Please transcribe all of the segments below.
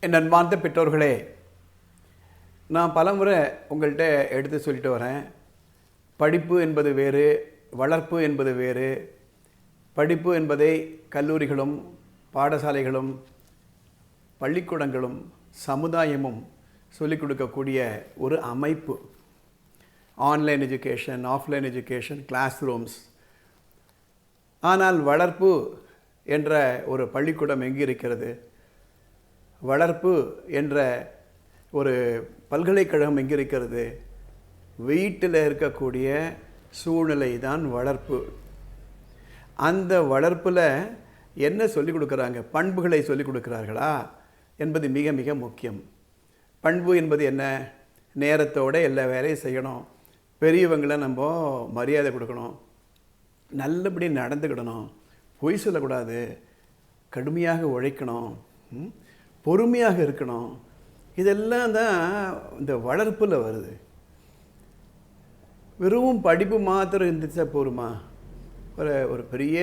என் அன்பார்ந்த பெற்றோர்களே, நான் பலமுறை உங்கள்கிட்ட எடுத்து சொல்லிட்டு வரேன். படிப்பு என்பது வேறு, வளர்ப்பு என்பது வேறு. படிப்பு என்பதை கல்லூரிகளும் பாடசாலைகளும் பள்ளிக்கூடங்களும் சமுதாயமும் சொல்லிக் கொடுக்கக்கூடிய ஒரு அமைப்பு. Online education, offline education, classrooms. ஆனால் வளர்ப்பு என்ற ஒரு பள்ளிக்கூடம் எங்கே இருக்கிறது? வளர்ப்பு என்ற ஒரு பல்கலைக்கழகம் எங்கே இருக்கிறது? வீட்டில் இருக்கக்கூடிய சூழ்நிலை தான் வளர்ப்பு. அந்த வளர்ப்பில் என்ன சொல்லிக் கொடுக்குறாங்க? பண்புகளை சொல்லிக் கொடுக்குறார்களா என்பது மிக மிக முக்கியம். பண்பு என்பது என்ன? நேரத்தோடு எல்லா வேலையும் செய்யணும், பெரியவங்களை நம்ம மரியாதை கொடுக்கணும், நல்லபடி நடந்துக்கிடணும், பொய் சொல்லக்கூடாது, கடுமையாக உழைக்கணும், பொறுமையாக இருக்கணும். இதெல்லாம் தான் இந்த வளர்ப்பில் வருது. வெறும் படிப்பு மாத்திரம் இருந்துச்சா போருமா? ஒரு பெரிய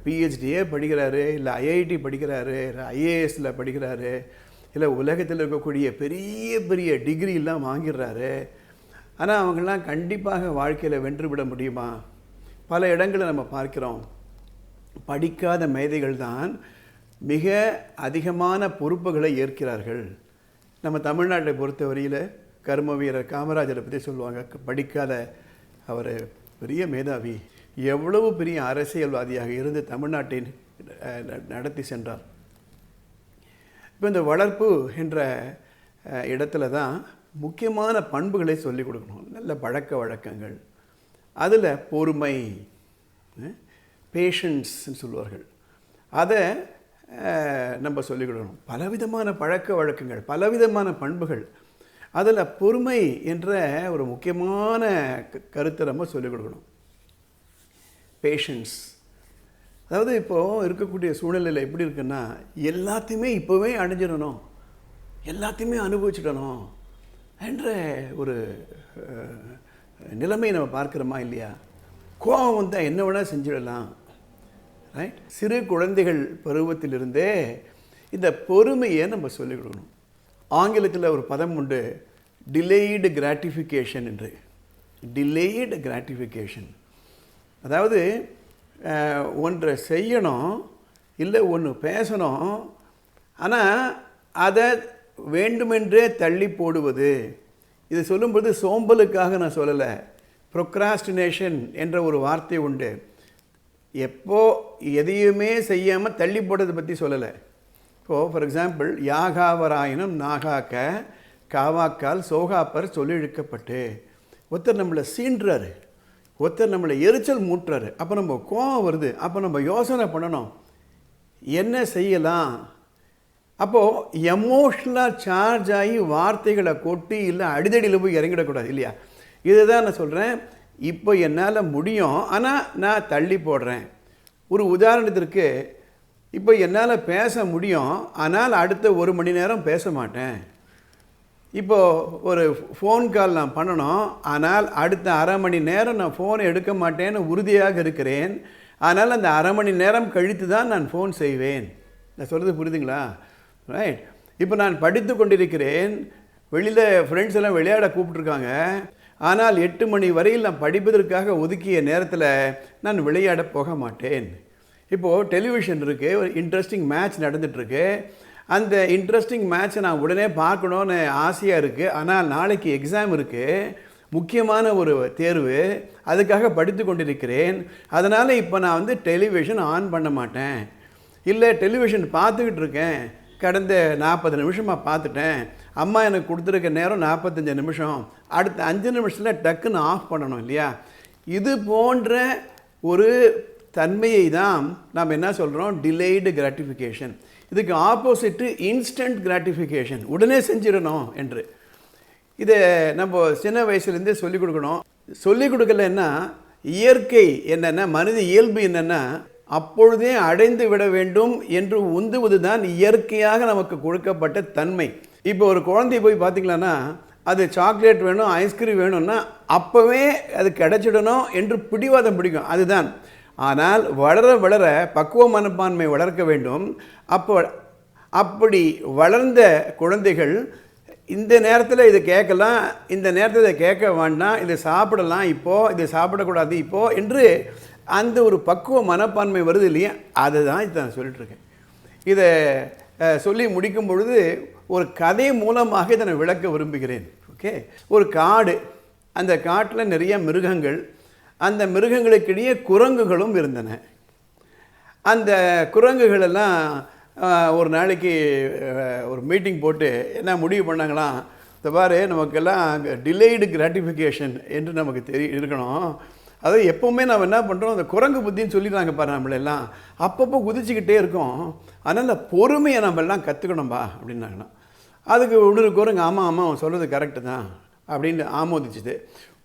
பிஹெச்டியே படிக்கிறாரு, இல்லை ஐஐடி படிக்கிறாரு, இல்லை ஐஏஎஸில் படிக்கிறாரு, இல்லை உலகத்தில் இருக்கக்கூடிய பெரிய பெரிய டிகிரிலாம் வாங்கிடுறாரு. ஆனால் அவங்களாம் கண்டிப்பாக வாழ்க்கையில் வென்றுவிட முடியுமா? பல இடங்களில் நம்ம பார்க்கிறோம், படிக்காத மேதைகள் தான் மிக அதிகமான பொறுப்புகளை ஏற்கிறார்கள். நம்ம தமிழ்நாட்டை பொறுத்தவரையில் கர்ம வீரர் காமராஜரை பற்றி சொல்லுவாங்க. படிக்காத அவர் பெரிய மேதாவி, எவ்வளவு பெரிய அரசியல்வாதியாக இருந்து தமிழ்நாட்டை நடத்தி சென்றார். இப்போ இந்த வளர்ப்பு என்ற இடத்துல தான் முக்கியமான பண்புகளை சொல்லிக் கொடுக்கணும். நல்ல பழக்க வழக்கங்கள், அதில் பொறுமை, பேஷன்ஸ்ன்னு சொல்லுவார்கள், அதை நம்ம சொல்லிக் கொடுக்கணும். பலவிதமான பழக்க வழக்கங்கள், பலவிதமான பண்புகள், அதில் பொறுமை என்ற ஒரு முக்கியமான கருத்தை நம்ம சொல்லிக் கொடுக்கணும். பேஷன்ஸ். அதாவது இப்போது இருக்கக்கூடிய சூழ்நிலையில் எப்படி இருக்குன்னா, எல்லாத்தையுமே இப்போவே அடைஞ்சிடணும், எல்லாத்தையுமே அனுபவிச்சிடணும் என்ற ஒரு நிலைமை நம்ம பார்க்குறோமா இல்லையா? கோபம் வந்தால் என்ன வேணால் செஞ்சிடலாம், ரைட்? சிறு குழந்தைகள் பருவத்திலிருந்தே இந்த பொறுமையை நம்ம சொல்லிக் கொடுக்கணும். ஆங்கிலத்தில் ஒரு பதம் உண்டு, டிலேய்டு கிராட்டிஃபிகேஷன் என்று. டிலேய்டு கிராட்டிஃபிகேஷன், அதாவது ஒன்றை செய்யணும், இல்லை ஒன்று பேசணும், ஆனால் அதை வேண்டுமென்றே தள்ளி போடுவது. இது சொல்லும்போது சோம்பலுக்காக நான் சொல்லலை. ப்ரொக்ராஸ்டினேஷன் என்ற ஒரு வார்த்தை உண்டு. எப்போ எதையுமே செய்யாமல் தள்ளி போடுறதை பற்றி சொல்லலை. இப்போது ஃபார் எக்ஸாம்பிள், யாகாவராயணம் நாகாக்க காவாக்கால் சோகாப்பர் சொல்லிழுக்கப்பட்டு. ஒருத்தர் நம்மளை சீன்றாரு, ஒருத்தர் நம்மளை எரிச்சல் மூட்டுறாரு. அப்போ நம்ம கோபம் வருது. அப்போ நம்ம யோசனை பண்ணணும், என்ன செய்யலாம்? அப்போது எமோஷ்னலாக சார்ஜ் ஆகி வார்த்தைகளை கொட்டி இல்லை அடிதடியில் போய் இறங்கிடக்கூடாது இல்லையா? இதுதான் நான் சொல்கிறேன். இப்போ என்னால் முடியும், ஆனால் நான் தள்ளி போடுறேன். ஒரு உதாரணத்திற்கு, இப்போ என்னால் பேச முடியும், ஆனால் அடுத்த 1 மணி நேரம் பேச மாட்டேன். இப்போது ஒரு ஃபோன் கால் நான் பண்ணணும், ஆனால் அடுத்த அரை மணி நேரம் நான் ஃபோனை எடுக்க மாட்டேன்னு உறுதியாக இருக்கிறேன். ஆனால் அந்த அரை மணி நேரம் கழித்து தான் நான் ஃபோன் செய்வேன். நான் சொல்கிறது புரியுதுங்களா? ரைட். இப்போ நான் படித்து கொண்டிருக்கிறேன், வெளியில் ஃப்ரெண்ட்ஸ் எல்லாம் விளையாட கூப்பிட்ருக்காங்க, ஆனால் 8 மணி வரையில் நான் படிப்பதற்காக ஒதுக்கிய நேரத்தில் நான் விளையாட போக மாட்டேன். இப்போது டெலிவிஷன் இருக்குது, ஒரு இன்ட்ரெஸ்டிங் மேட்ச் நடந்துகிட்ருக்கு. அந்த இன்ட்ரெஸ்டிங் மேட்ச்சை நான் உடனே பார்க்கணுன்னு ஆசையாக இருக்குது, ஆனால் நாளைக்கு எக்ஸாம் இருக்குது, முக்கியமான ஒரு தேர்வு, அதுக்காக படித்து கொண்டிருக்கிறேன். அதனால் இப்போ நான் டெலிவிஷன் ஆன் பண்ண மாட்டேன். இல்லை, டெலிவிஷன் பார்த்துக்கிட்டு இருக்கேன், கடந்த 40 நிமிஷமாக பார்த்துட்டேன், அம்மா எனக்கு கொடுத்துருக்க நேரம் 45 நிமிஷம், அடுத்த 5 நிமிஷத்தில் டக்குன்னு ஆஃப் பண்ணணும் இல்லையா? இது போன்ற ஒரு தன்மையை தான் நாம் என்ன சொல்கிறோம்? டிலேய்டு கிராட்டிஃபிகேஷன். இதுக்கு ஆப்போசிட்டு இன்ஸ்டன்ட் கிராட்டிஃபிகேஷன், உடனே செஞ்சிடணும் என்று. இதை நம்ம சின்ன வயசுலேருந்தே சொல்லிக் கொடுக்கணும். சொல்லிக் கொடுக்கலன்னா இயற்கை என்னென்னா, மனித இயல்பு என்னென்னா, அப்பொழுதே அடைந்து விட வேண்டும் என்று உந்துவது தான் இயற்கையாக நமக்கு கொடுக்கப்பட்ட தன்மை. இப்போ ஒரு குழந்தை போய் பார்த்திங்களான்னா, அது சாக்லேட் வேணும், ஐஸ்கிரீம் வேணும்னா அப்போவே அது கிடச்சிடணும் என்று பிடிவாதம் பிடிக்கும், அதுதான். ஆனால் வளர வளர பக்குவ மனப்பான்மை வளர்க்க வேண்டும். அப்போ அப்படி வளர்ந்த குழந்தைகள் இந்த நேரத்தில் இதை கேட்கலாம், இந்த நேரத்தில் இதை கேட்க வேண்டாம், இதை சாப்பிடலாம் இப்போது, இதை சாப்பிடக்கூடாது இப்போது என்று அந்த ஒரு பக்குவ மனப்பான்மை வருது இல்லையா, அதை தான் இதை நான் சொல்லிட்டுருக்கேன். இதை சொல்லி முடிக்கும் பொழுது ஒரு கதை மூலமாக இதை நான் விளக்க விரும்புகிறேன். ஓகே, ஒரு காடு, அந்த காட்டில் நிறைய மிருகங்கள், அந்த மிருகங்களுக்கிடையே குரங்குகளும் இருந்தன. அந்த குரங்குகளெல்லாம் ஒரு நாளைக்கு ஒரு மீட்டிங் போட்டு என்ன முடிவு பண்ணாங்களாம், இந்த பாரு நமக்கெல்லாம் டிலேடு கிராட்டிஃபிகேஷன் என்று நமக்கு இருக்கணும். அது எப்போவுமே நம்ம என்ன பண்ணுறோம், அந்த குரங்கு புத்தின்னு சொல்லிடுறாங்க பாரு நம்மளெல்லாம், அப்பப்போ குதிச்சுக்கிட்டே இருக்கோம். அதனால் பொறுமையை நம்மெல்லாம் கற்றுக்கணும்பா அப்படின்னாங்கண்ணா. அதுக்கு இன்னொரு குரங்கு ஆமாம் ஆமாம் அவன் சொல்கிறது கரெக்டு தான் அப்படின்னு ஆமோதிச்சுது.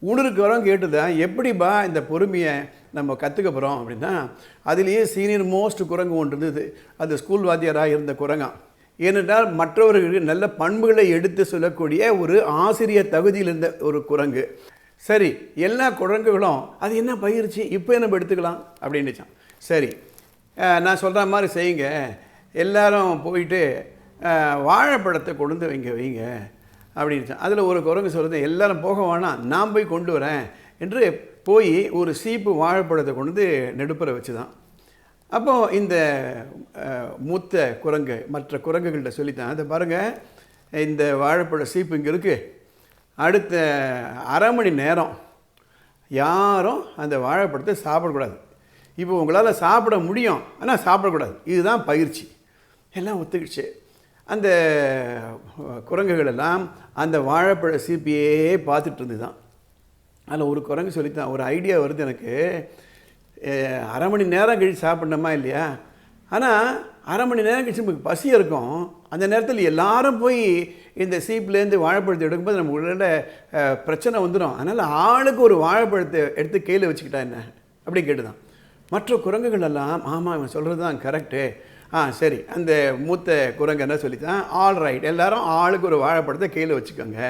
இன்னொரு குரங்கு கேட்டுதான், எப்படிப்பா இந்த பொறுமையை நம்ம கற்றுக்க போகிறோம் அப்படின்னா, அதுலேயே சீனியர் மோஸ்ட் குரங்கு ஒன்று இருந்தது. அது ஸ்கூல் வாத்தியாராக இருந்த குரங்காம். ஏனென்றால் மற்றவர்களுக்கு நல்ல பண்புகளை எடுத்து சொல்லக்கூடிய ஒரு ஆசிரியர் தகுதியில் இருந்த ஒரு குரங்கு. சரி, எல்லா குரங்குகளும் அது என்ன பயிற்சி இப்போ நம்ம எடுத்துக்கலாம் அப்படின்னுச்சான். சரி, நான் சொல்கிற மாதிரி செய்யுங்க, எல்லாரும் போயிட்டு வாழைப்பழத்தை கொண்டு வைங்க அப்படின்னுச்சான். அதில் ஒரு குரங்கு சொல்கிறது, எல்லாரும் போக வேணாம், நான் போய் கொண்டு வரேன் என்று போய் ஒரு சீப்பு வாழைப்பழத்தை கொண்டு நெடுப்புற வச்சு தான். அப்போது இந்த மூத்த குரங்கு மற்ற குரங்குகள்கிட்ட சொல்லித்தான், அதை பாருங்கள், இந்த வாழைப்பழ சீப்பு இங்கே இருக்குது, அடுத்த அரை மணி நேரம் யாரும் அந்த வாழைப்பழத்தை சாப்பிடக்கூடாது. இப்போ உங்களால் சாப்பிட முடியும், ஆனால் சாப்பிடக்கூடாது, இதுதான் பயிற்சி. எல்லாம் ஒத்துக்கிடுச்சு. அந்த குரங்குகளெல்லாம் அந்த வாழைப்பழ சீப்பியே பார்த்துட்டு இருந்து தான். அதில் ஒரு குரங்கு சொல்லித்தான், ஒரு ஐடியா வருது எனக்கு, அரை மணி நேரம் கழிச்சு சாப்பிட்ணுமா இல்லையா, ஆனால் அரை மணி நேரம் கழிச்சு நமக்கு பசி இருக்கும், அந்த நேரத்தில் எல்லாரும் போய் இந்த சீப்லேருந்து வாழைப்பழத்தை எடுக்கும்போது நம்ம உள்ள பிரச்சனை வந்துடும். அதனால் ஆளுக்கு ஒரு வாழைப்பழத்தை எடுத்து கையில் வச்சுக்கிட்டா என்ன அப்படி கேட்டுதான். மற்ற குரங்குகள் எல்லாம் ஆமாம் இவன் சொல்கிறது தான் கரெக்டு, சரி. அந்த மூத்த குரங்கு என்ன சொல்லித்தான், ஆல் ரைட், எல்லாரும் ஆளுக்கு ஒரு வாழைப்பழத்தை கையில் வச்சுக்கோங்க,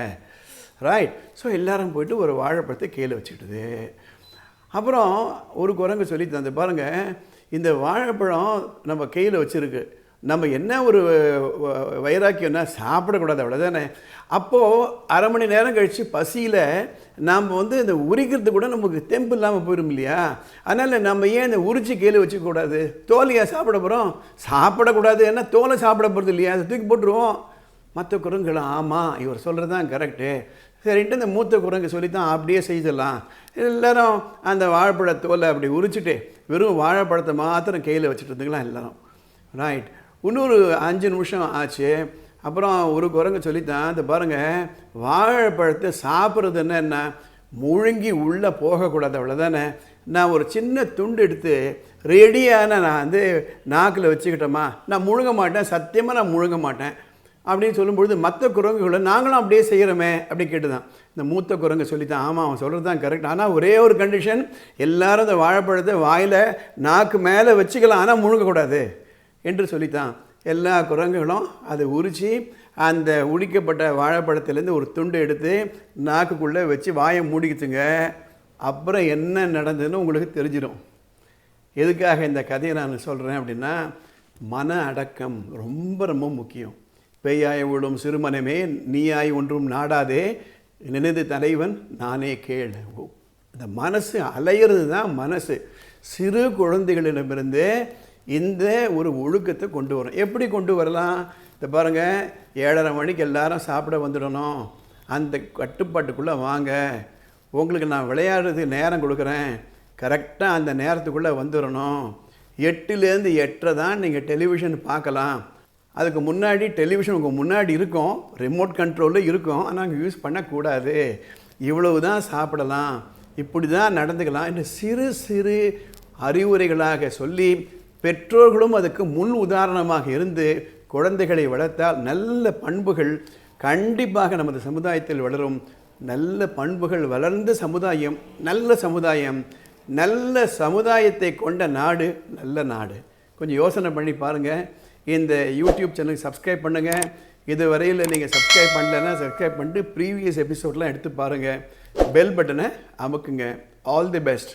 ரைட். ஸோ எல்லோரும் போய்ட்டு ஒரு வாழைப்பழத்தை கையில் வச்சுக்கிட்டுது. அப்புறம் ஒரு குரங்கு சொல்லித்தான், அந்த பாருங்கள், இந்த வாழைப்பழம் நம்ம கையில் வச்சுருக்கு, நம்ம என்ன ஒரு வைராக்கியம்னா சாப்பிடக்கூடாது அவ்வளோதானே. அப்போது அரை மணி நேரம் கழித்து பசியில் நாம் இந்த உரிக்கிறது கூட நமக்கு தெம்பு இல்லாமல் போயிடும் இல்லையா. அதனால் நம்ம ஏன் இந்த உரிச்சி கையில் வச்சுக்கூடாது, தோலையாக சாப்பிட போகிறோம், சாப்பிடக்கூடாது, ஏன்னா தோலை சாப்பிட போகிறது இல்லையா, அதை தூக்கி போட்டுருவோம். மற்ற குரங்குகளும் ஆமாம் இவர் சொல்கிறது தான் கரெக்டு, சரின்ட்டு இந்த மூத்த குரங்கு சொல்லித்தான் அப்படியே செய்தலாம். எல்லோரும் அந்த வாழைப்பழ தோலை அப்படி உரிச்சிட்டு வெறும் வாழைப்பழத்தை மாத்திரம் கையில் வச்சுட்டு இருந்துக்கலாம் எல்லோரும், ரைட். இன்னொரு 5 நிமிஷம் ஆச்சு. அப்புறம் ஒரு குரங்கு சொல்லித்தான், இந்த பாருங்கள், வாழைப்பழத்தை சாப்பிட்றது என்ன முழுங்கி உள்ளே போகக்கூடாது அவ்வளோதானே, நான் ஒரு சின்ன துண்டு எடுத்து ரெடியான நான் நாக்கில் வச்சுக்கிட்டோமா, நான் முழுங்க மாட்டேன், சத்தியமாக நான் முழுங்க மாட்டேன் அப்படின்னு சொல்லும்பொழுது மற்ற குரங்குகளை நாங்களும் அப்படியே செய்கிறோமே அப்படி கேட்டுதான். இந்த மூத்த குரங்கு சொல்லித்தான், ஆமாம் அவன் சொல்கிறது தான் கரெக்ட், ஆனால் ஒரே ஒரு கண்டிஷன், எல்லோரும் அந்த வாழைப்பழத்தை வாயில் நாக்கு மேலே வச்சுக்கலாம், ஆனால் முழுங்கக்கூடாது என்று சொல்லித்தான். எல்லா குரங்குகளும் அதை உரித்து அந்த உடிக்கப்பட்ட வாழைப்பழத்திலேருந்து ஒரு துண்டு எடுத்து நாக்குக்குள்ளே வச்சு வாயை மூடிக்கிச்சுங்க. அப்புறம் என்ன நடந்ததுன்னு உங்களுக்கு தெரிஞ்சிடும். எதுக்காக இந்த கதையை நான் சொல்கிறேன் அப்படின்னா, மன அடக்கம் ரொம்ப ரொம்ப முக்கியம். பேயாய் விடும் சிறுமனமே நீயாய் ஒன்றும் நாடாதே, நினைது தலைவன் நானே கேள். இந்த மனசு அலையிறது தான் மனசு. சிறு குழந்தைகளிடமிருந்து இந்த ஒரு ஒழுக்கத்தை கொண்டு வரும். எப்படி கொண்டு வரலாம், இதை பாருங்கள், 7:30 மணிக்கு எல்லாரும் சாப்பிட வந்துடணும், அந்த கட்டுப்பாட்டுக்குள்ளே வாங்க, உங்களுக்கு நான் விளையாடுறதுக்கு நேரம் கொடுக்குறேன், கரெக்டாக அந்த நேரத்துக்குள்ளே வந்துடணும், 8லேருந்து 8:30 தான் நீங்கள் டெலிவிஷன் பார்க்கலாம், அதுக்கு முன்னாடி டெலிவிஷன் உங்கள் முன்னாடி இருக்கும், ரிமோட் கண்ட்ரோலில் இருக்கும், ஆனால் அங்கே யூஸ் பண்ணக்கூடாது, இவ்வளவு தான் சாப்பிடலாம், இப்படி தான் நடந்துக்கலாம் என்று சிறு சிறு அறிவுரைகளாக சொல்லி பெற்றோர்களும் அதுக்கு முன் உதாரணமாக இருந்து குழந்தைகளை வளர்த்தால் நல்ல பண்புகள் கண்டிப்பாக நமது சமுதாயத்தில் வளரும். நல்ல பண்புகள் வளர்ந்த சமுதாயம் நல்ல சமுதாயம், நல்ல சமுதாயத்தை கொண்ட நாடு நல்ல நாடு. கொஞ்சம் யோசனை பண்ணி பாருங்கள். இந்த யூடியூப் சேனலுக்கு சப்ஸ்கிரைப் பண்ணுங்கள். இதுவரையில் நீங்கள் சப்ஸ்கிரைப் பண்ணலைன்னா சப்ஸ்கிரைப் பண்ணிட்டு ப்ரீவியஸ் எபிசோட்லாம் எடுத்து பாருங்கள். பெல் பட்டனை அமுக்குங்க. All the best.